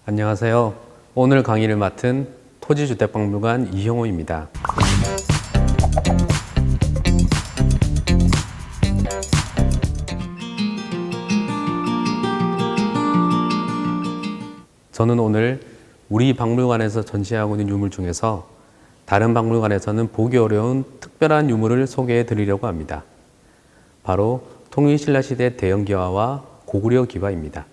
안녕하세요. 오늘 강의를 맡은 토지주택박물관 이형호입니다. 저는 오늘 우리 박물관에서 전시하고 있는 유물 중에서 다른 박물관에서는 보기 어려운 특별한 유물을 소개해 드리려고 합니다. 바로 통일신라시대 대형기와와 고구려 기와입니다.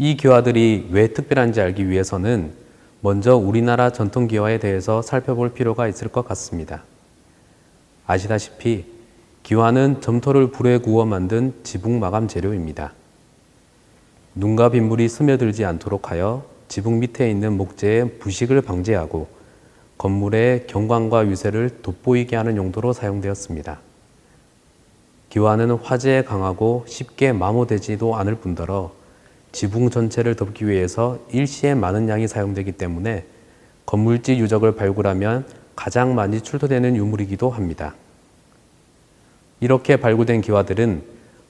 이 기와들이 왜 특별한지 알기 위해서는 먼저 우리나라 전통기와에 대해서 살펴볼 필요가 있을 것 같습니다. 아시다시피 기와는 점토를 불에 구워 만든 지붕 마감 재료입니다. 눈과 빗물이 스며들지 않도록 하여 지붕 밑에 있는 목재의 부식을 방지하고 건물의 경관과 위세를 돋보이게 하는 용도로 사용되었습니다. 기와는 화재에 강하고 쉽게 마모되지도 않을 뿐더러 지붕 전체를 덮기 위해서 일시에 많은 양이 사용되기 때문에 건물지 유적을 발굴하면 가장 많이 출토되는 유물이기도 합니다. 이렇게 발굴된 기와들은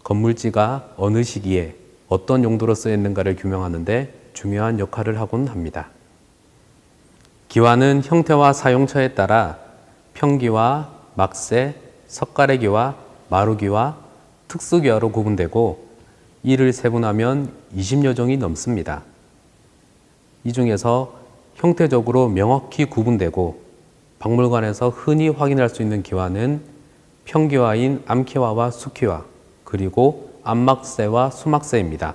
건물지가 어느 시기에 어떤 용도로 쓰였는가를 규명하는 데 중요한 역할을 하곤 합니다. 기와는 형태와 사용처에 따라 평기와, 막새, 석가래기와, 마루기와, 특수기와로 구분되고 이를 세분하면 20여 종이 넘습니다. 이 중에서 형태적으로 명확히 구분되고 박물관에서 흔히 확인할 수 있는 기와는 평기와인 암기와와 수기와, 그리고 암막새와 수막새입니다.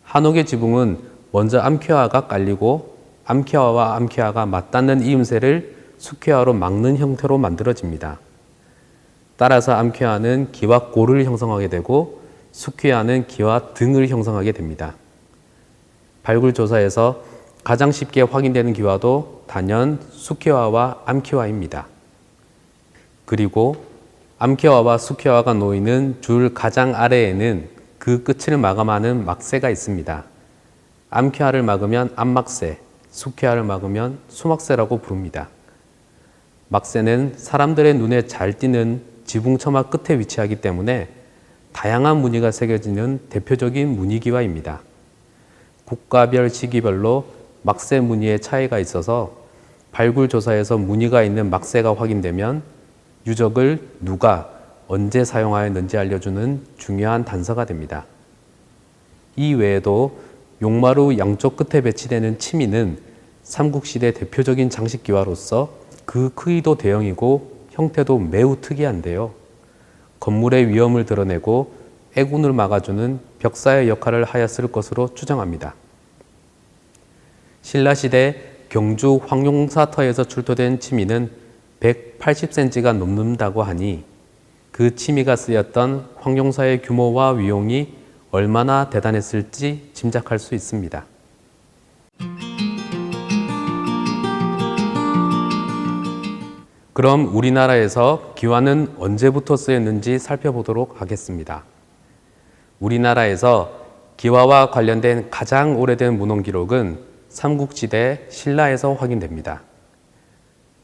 한옥의 지붕은 먼저 암기와가 깔리고 암기와와 암기와가 맞닿는 이음새를 수기와로 막는 형태로 만들어집니다. 따라서 암기와는 기와골을 형성하게 되고 수기와는 기와 등을 형성하게 됩니다. 발굴 조사에서 가장 쉽게 확인되는 기와도 단연 수기와와 암기와입니다. 그리고 암기와와 수기와가 놓이는 줄 가장 아래에는 그 끝을 마감하는 막새가 있습니다. 암기와를 막으면 암막새, 수기와를 막으면 수막새라고 부릅니다. 막새는 사람들의 눈에 잘 띄는 지붕 처마 끝에 위치하기 때문에 다양한 무늬가 새겨지는 대표적인 무늬기와입니다. 국가별 시기별로 막새 무늬의 차이가 있어서 발굴 조사에서 무늬가 있는 막새가 확인되면 유적을 누가 언제 사용하였는지 알려주는 중요한 단서가 됩니다. 이 외에도 용마루 양쪽 끝에 배치되는 치미는 삼국시대 대표적인 장식기와로서 그 크기도 대형이고 형태도 매우 특이한데요. 건물의 위험을 드러내고 애군을 막아주는 벽사의 역할을 하였을 것으로 추정합니다. 신라시대 경주 황룡사터에서 출토된 치미는 180cm가 넘는다고 하니 그 치미가 쓰였던 황룡사의 규모와 위용이 얼마나 대단했을지 짐작할 수 있습니다. 그럼 우리나라에서 기와는 언제부터 쓰였는지 살펴보도록 하겠습니다. 우리나라에서 기와와 관련된 가장 오래된 문헌 기록은 삼국시대 신라에서 확인됩니다.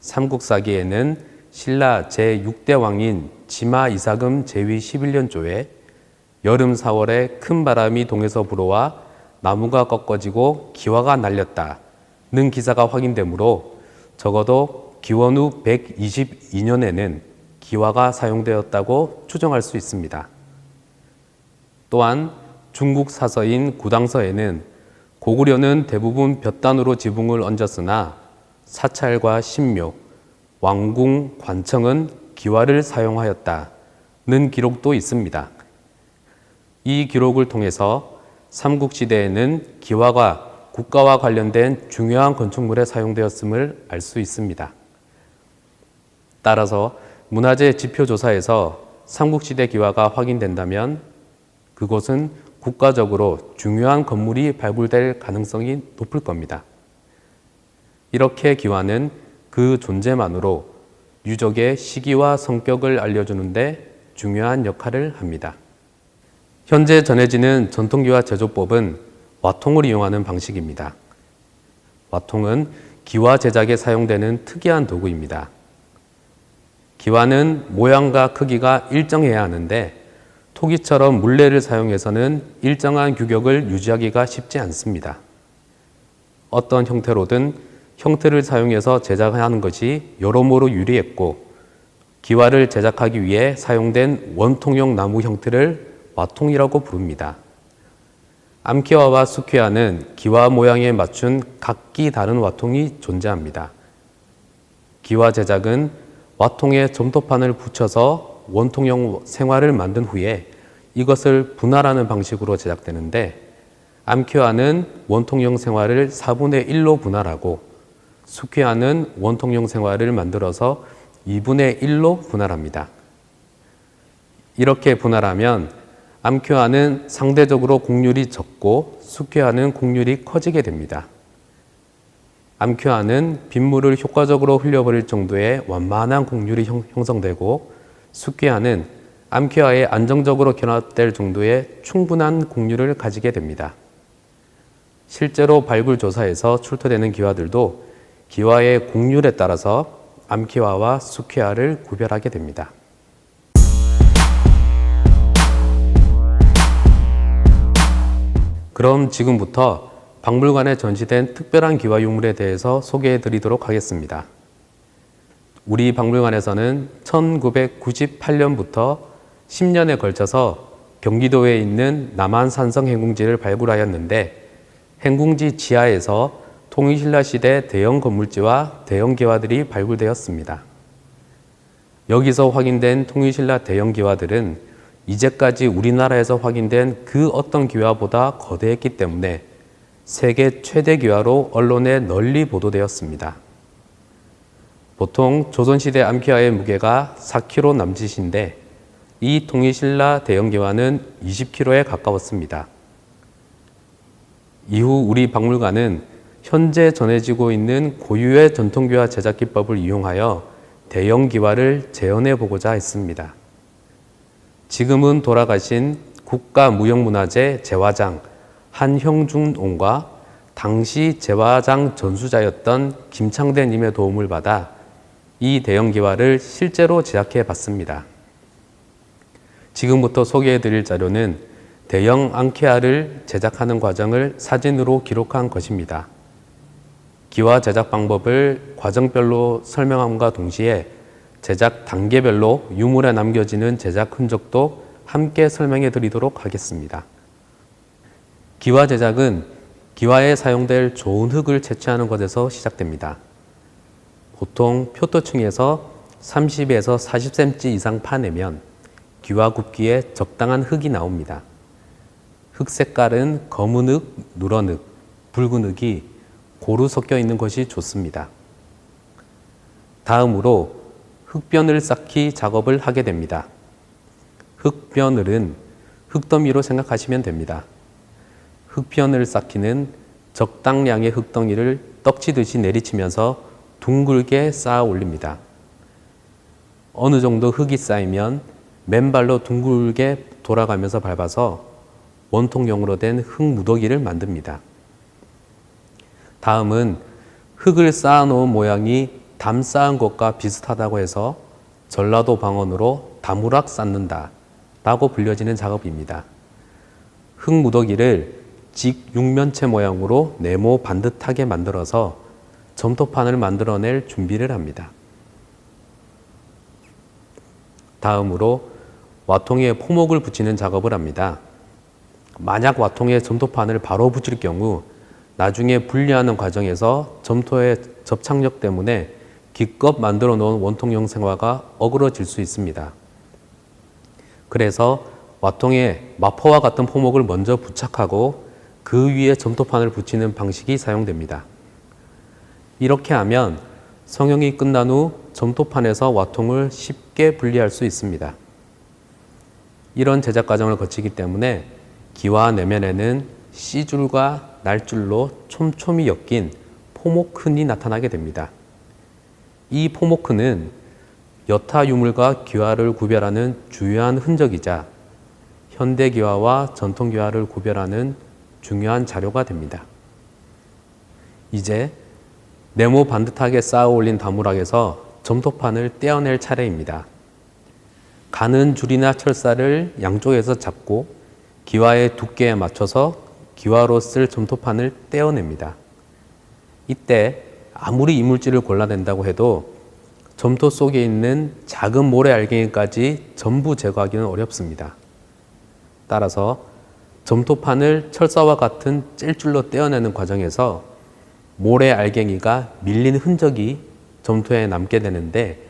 삼국사기에는 신라 제6대 왕인 지마 이사금 제위 11년조에 여름 4월에 큰 바람이 동에서 불어와 나무가 꺾어지고 기와가 날렸다는 기사가 확인되므로 적어도 기원 후 122년에는 기와가 사용되었다고 추정할 수 있습니다. 또한 중국 사서인 구당서에는 고구려는 대부분 볕단으로 지붕을 얹었으나 사찰과 신묘, 왕궁, 관청은 기와를 사용하였다는 기록도 있습니다. 이 기록을 통해서 삼국시대에는 기와가 국가와 관련된 중요한 건축물에 사용되었음을 알 수 있습니다. 따라서 문화재 지표조사에서 삼국시대 기와가 확인된다면 그곳은 국가적으로 중요한 건물이 발굴될 가능성이 높을 겁니다. 이렇게 기와는 그 존재만으로 유적의 시기와 성격을 알려주는 데 중요한 역할을 합니다. 현재 전해지는 전통기와 제조법은 와통을 이용하는 방식입니다. 와통은 기와 제작에 사용되는 특이한 도구입니다. 기와는 모양과 크기가 일정해야 하는데 토기처럼 물레를 사용해서는 일정한 규격을 유지하기가 쉽지 않습니다. 어떤 형태로든 형틀을 사용해서 제작하는 것이 여러모로 유리했고, 기와를 제작하기 위해 사용된 원통형 나무 형틀을 와통이라고 부릅니다. 암기와와 수퀴와는 기와 모양에 맞춘 각기 다른 와통이 존재합니다. 기와 제작은 와통에 점토판을 붙여서 원통형 생화를 만든 후에 이것을 분할하는 방식으로 제작되는데, 암기와는 원통형 생화를 4분의 1로 분할하고 수퀴와는 원통형 생화를 만들어서 2분의 1로 분할합니다. 이렇게 분할하면 암기와는 상대적으로 곡률이 적고 수퀴와는 곡률이 커지게 됩니다. 암기와는 빗물을 효과적으로 흘려버릴 정도의 완만한 곡률이 형성되고, 수퀴와는 암기와에 안정적으로 결합될 정도의 충분한 곡률을 가지게 됩니다. 실제로 발굴 조사에서 출토되는 기와들도 기와의 곡률에 따라서 암기와와 수퀴와를 구별하게 됩니다. 그럼 지금부터 박물관에 전시된 특별한 기와 유물에 대해서 소개해 드리도록 하겠습니다. 우리 박물관에서는 1998년부터 10년에 걸쳐서 경기도에 있는 남한산성 행궁지를 발굴하였는데, 행궁지 지하에서 통일신라 시대 대형 건물지와 대형 기와들이 발굴되었습니다. 여기서 확인된 통일신라 대형 기와들은 이제까지 우리나라에서 확인된 그 어떤 기와보다 거대했기 때문에 세계 최대 기와로 언론에 널리 보도되었습니다. 보통 조선시대 암기와의 무게가 4kg 남짓인데, 이 통일신라 대형 기와는 20kg에 가까웠습니다. 이후 우리 박물관은 현재 전해지고 있는 고유의 전통기와 제작 기법을 이용하여 대형 기와를 재현해 보고자 했습니다. 지금은 돌아가신 국가무형문화재 제화장 한형준옹과 당시 제화장 전수자였던 김창대님의 도움을 받아 이 대형 기와를 실제로 제작해 봤습니다. 지금부터 소개해 드릴 자료는 대형 앙케아를 제작하는 과정을 사진으로 기록한 것입니다. 기와 제작 방법을 과정별로 설명함과 동시에 제작 단계별로 유물에 남겨지는 제작 흔적도 함께 설명해 드리도록 하겠습니다. 기와 제작은 기와에 사용될 좋은 흙을 채취하는 것에서 시작됩니다. 보통 표토층에서 30에서 40cm 이상 파내면 기와 굽기에 적당한 흙이 나옵니다. 흙 색깔은 검은 흙, 누런 흙, 붉은 흙이 고루 섞여 있는 것이 좋습니다. 다음으로 흙변을 쌓기 작업을 하게 됩니다. 흙변을은 흙더미로 생각하시면 됩니다. 흙변을 쌓기는 적당량의 흙덩이를 떡치듯이 내리치면서 둥글게 쌓아 올립니다. 어느 정도 흙이 쌓이면 맨발로 둥글게 돌아가면서 밟아서 원통형으로 된 흙무더기를 만듭니다. 다음은 흙을 쌓아놓은 모양이 담 쌓은 것과 비슷하다고 해서 전라도 방언으로 다무락 쌓는다 라고 불려지는 작업입니다. 흙무더기를 직육면체 모양으로 네모 반듯하게 만들어서 점토판을 만들어낼 준비를 합니다. 다음으로 와통에 포목을 붙이는 작업을 합니다. 만약 와통에 점토판을 바로 붙일 경우 나중에 분리하는 과정에서 점토의 접착력 때문에 기껏 만들어 놓은 원통형 생화가 어그러질 수 있습니다. 그래서 와통에 마포와 같은 포목을 먼저 부착하고 그 위에 점토판을 붙이는 방식이 사용됩니다. 이렇게 하면 성형이 끝난 후 점토판에서 와통을 쉽게 분리할 수 있습니다. 이런 제작 과정을 거치기 때문에 기와 내면에는 씨줄과 날줄로 촘촘히 엮인 포목흔이 나타나게 됩니다. 이 포목흔은 여타 유물과 기와를 구별하는 주요한 흔적이자 현대 기와와 전통 기와를 구별하는 중요한 자료가 됩니다. 이제 네모 반듯하게 쌓아 올린 다무락에서 점토판을 떼어낼 차례입니다. 가는 줄이나 철사를 양쪽에서 잡고 기와의 두께에 맞춰서 기와로 쓸 점토판을 떼어냅니다. 이때 아무리 이물질을 골라낸다고 해도 점토 속에 있는 작은 모래 알갱이까지 전부 제거하기는 어렵습니다. 따라서 점토판을 철사와 같은 찔줄로 떼어내는 과정에서 모래 알갱이가 밀린 흔적이 점토에 남게 되는데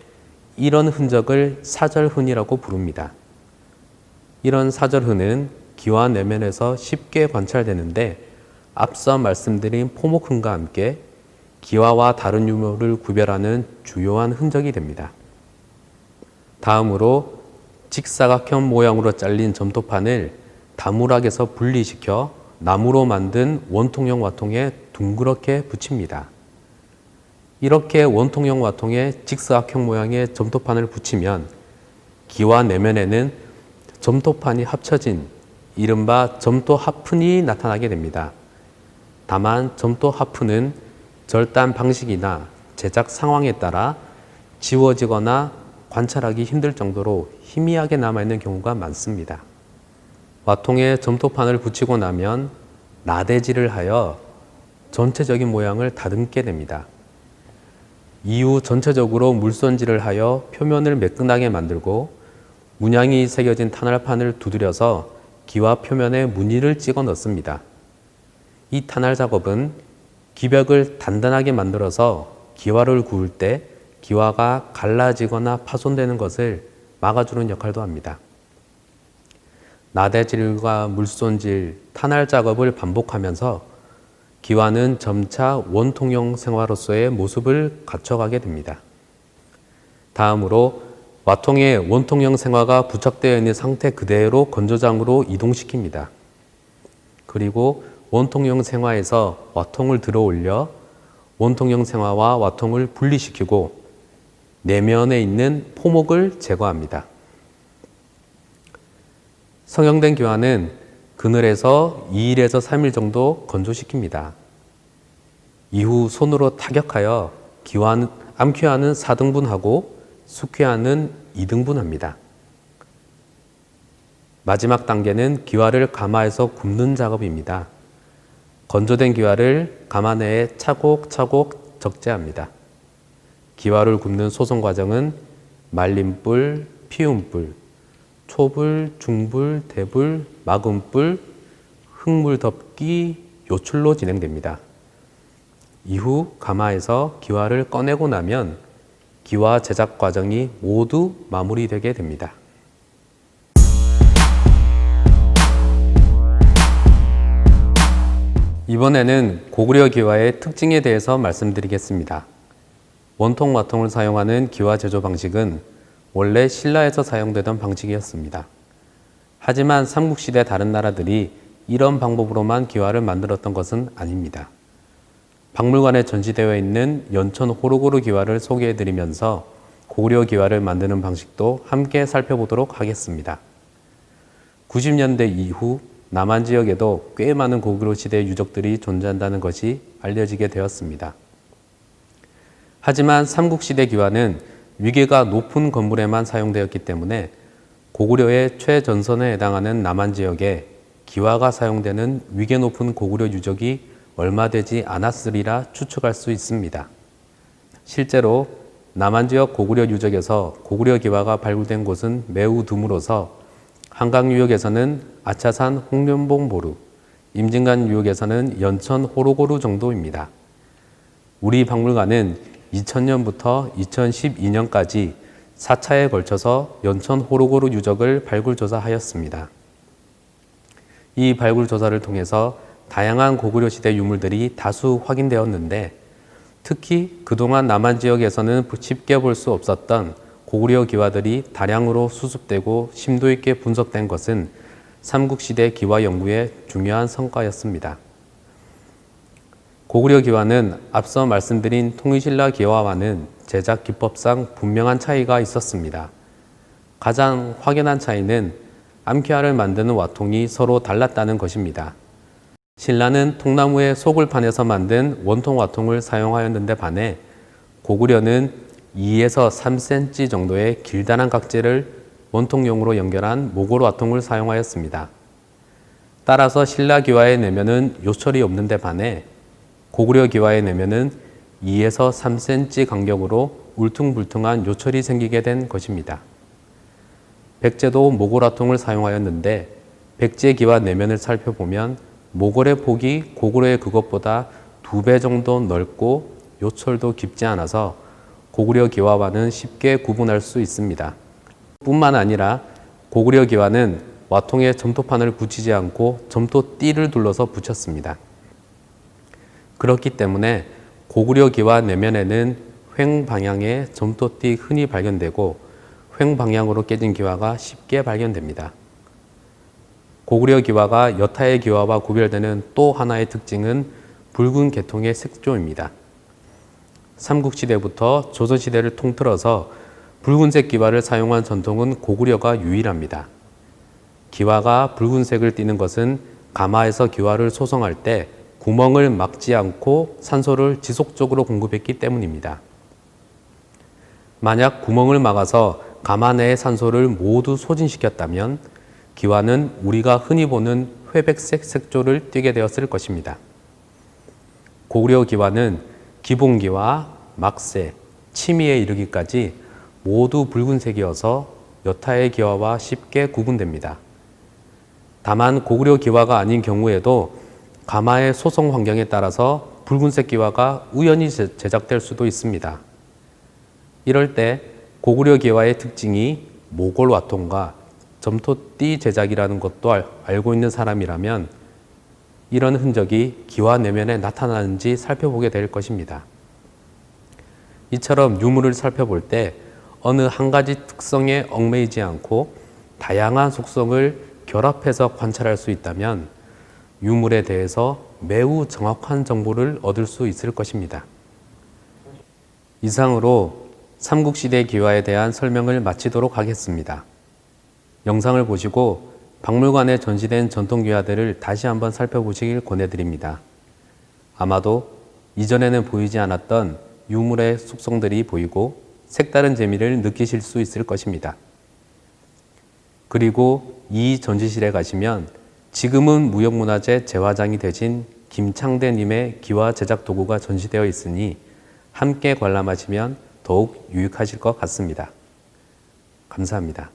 이런 흔적을 사절흔이라고 부릅니다. 이런 사절흔은 기와 내면에서 쉽게 관찰되는데 앞서 말씀드린 포목흔과 함께 기와와 다른 유물을 구별하는 주요한 흔적이 됩니다. 다음으로 직사각형 모양으로 잘린 점토판을 다무락에서 분리시켜 나무로 만든 원통형 와통에 둥그렇게 붙입니다. 이렇게 원통형 와통에 직사각형 모양의 점토판을 붙이면 기와 내면에는 점토판이 합쳐진 이른바 점토 하푼이 나타나게 됩니다. 다만 점토 하푼은 절단 방식이나 제작 상황에 따라 지워지거나 관찰하기 힘들 정도로 희미하게 남아있는 경우가 많습니다. 와통에 점토판을 붙이고 나면 나대질을 하여 전체적인 모양을 다듬게 됩니다. 이후 전체적으로 물손질을 하여 표면을 매끈하게 만들고 문양이 새겨진 탄알판을 두드려서 기와 표면에 무늬를 찍어 넣습니다. 이 탄알 작업은 기벽을 단단하게 만들어서 기와를 구울 때 기와가 갈라지거나 파손되는 것을 막아주는 역할도 합니다. 나대질과 물손질, 탄알 작업을 반복하면서 기와는 점차 원통형 생화로서의 모습을 갖춰가게 됩니다. 다음으로 와통에 원통형 생화가 부착되어 있는 상태 그대로 건조장으로 이동시킵니다. 그리고 원통형 생화에서 와통을 들어 올려 원통형 생화와 와통을 분리시키고 내면에 있는 포목을 제거합니다. 성형된 기와는 그늘에서 2일에서 3일 정도 건조시킵니다. 이후 손으로 타격하여 암퀴화는 4등분하고 숙퀴화는 2등분합니다. 마지막 단계는 기와를 가마에서 굽는 작업입니다. 건조된 기와를 가마 내에 차곡차곡 적재합니다. 기와를 굽는 소송 과정은 말림불, 피움불, 초불, 중불, 대불, 마금불, 흙물 덮기, 요출로 진행됩니다. 이후 가마에서 기와를 꺼내고 나면 기와 제작 과정이 모두 마무리되게 됩니다. 이번에는 고구려 기와의 특징에 대해서 말씀드리겠습니다. 원통 와통을 사용하는 기와 제조 방식은 원래 신라에서 사용되던 방식이었습니다. 하지만 삼국시대 다른 나라들이 이런 방법으로만 기와를 만들었던 것은 아닙니다. 박물관에 전시되어 있는 연천 호로고루 기와를 소개해드리면서 고구려 기와를 만드는 방식도 함께 살펴보도록 하겠습니다. 90년대 이후 남한 지역에도 꽤 많은 고구려 시대 유적들이 존재한다는 것이 알려지게 되었습니다. 하지만 삼국시대 기와는 위계가 높은 건물에만 사용되었기 때문에 고구려의 최전선에 해당하는 남한 지역에 기와가 사용되는 위계 높은 고구려 유적이 얼마 되지 않았으리라 추측할 수 있습니다. 실제로 남한 지역 고구려 유적에서 고구려 기와가 발굴된 곳은 매우 드물어서 한강 유역에서는 아차산 홍련봉 보루, 임진간 유역에서는 연천 호로고루 정도입니다. 우리 박물관은 2000년부터 2012년까지 4차에 걸쳐서 연천 호로고루 유적을 발굴조사하였습니다. 이 발굴조사를 통해서 다양한 고구려 시대 유물들이 다수 확인되었는데 특히 그동안 남한 지역에서는 쉽게 볼 수 없었던 고구려 기와들이 다량으로 수습되고 심도 있게 분석된 것은 삼국시대 기와 연구의 중요한 성과였습니다. 고구려 기와는 앞서 말씀드린 통일신라 기와와는 제작 기법상 분명한 차이가 있었습니다. 가장 확연한 차이는 암퀴화를 만드는 와통이 서로 달랐다는 것입니다. 신라는 통나무의 속을 파내서 만든 원통 와통을 사용하였는데 반해 고구려는 2에서 3cm 정도의 길다란 각재를 원통용으로 연결한 모골화통을 사용하였습니다. 따라서 신라기와의 내면은 요철이 없는데 반해 고구려기와의 내면은 2에서 3cm 간격으로 울퉁불퉁한 요철이 생기게 된 것입니다. 백제도 모골화통을 사용하였는데 백제기와 내면을 살펴보면 모골의 폭이 고구려의 그것보다 2배 정도 넓고 요철도 깊지 않아서 고구려 기와와는 쉽게 구분할 수 있습니다. 뿐만 아니라 고구려 기와는 와통에 점토판을 붙이지 않고 점토띠를 둘러서 붙였습니다. 그렇기 때문에 고구려 기와 내면에는 횡 방향의 점토띠 흔히 발견되고 횡 방향으로 깨진 기와가 쉽게 발견됩니다. 고구려 기와가 여타의 기와와 구별되는 또 하나의 특징은 붉은 계통의 색조입니다. 삼국시대부터 조선시대를 통틀어서 붉은색 기와를 사용한 전통은 고구려가 유일합니다. 기와가 붉은색을 띠는 것은 가마에서 기와를 소성할 때 구멍을 막지 않고 산소를 지속적으로 공급했기 때문입니다. 만약 구멍을 막아서 가마 내의 산소를 모두 소진시켰다면 기와는 우리가 흔히 보는 회백색 색조를 띠게 되었을 것입니다. 고구려 기와는 기본기와 막새, 치미에 이르기까지 모두 붉은색이어서 여타의 기와와 쉽게 구분됩니다. 다만 고구려 기와가 아닌 경우에도 가마의 소성 환경에 따라서 붉은색 기와가 우연히 제작될 수도 있습니다. 이럴 때 고구려 기와의 특징이 모골화통과 점토띠 제작이라는 것도 알고 있는 사람이라면 이런 흔적이 기와 내면에 나타나는지 살펴보게 될 것입니다. 이처럼 유물을 살펴볼 때 어느 한 가지 특성에 얽매이지 않고 다양한 속성을 결합해서 관찰할 수 있다면 유물에 대해서 매우 정확한 정보를 얻을 수 있을 것입니다. 이상으로 삼국시대 기와에 대한 설명을 마치도록 하겠습니다. 영상을 보시고 박물관에 전시된 전통기와들을 다시 한번 살펴보시길 권해드립니다. 아마도 이전에는 보이지 않았던 유물의 속성들이 보이고 색다른 재미를 느끼실 수 있을 것입니다. 그리고 이 전시실에 가시면 지금은 무형문화재 재화장이 되신 김창대님의 기와 제작 도구가 전시되어 있으니 함께 관람하시면 더욱 유익하실 것 같습니다. 감사합니다.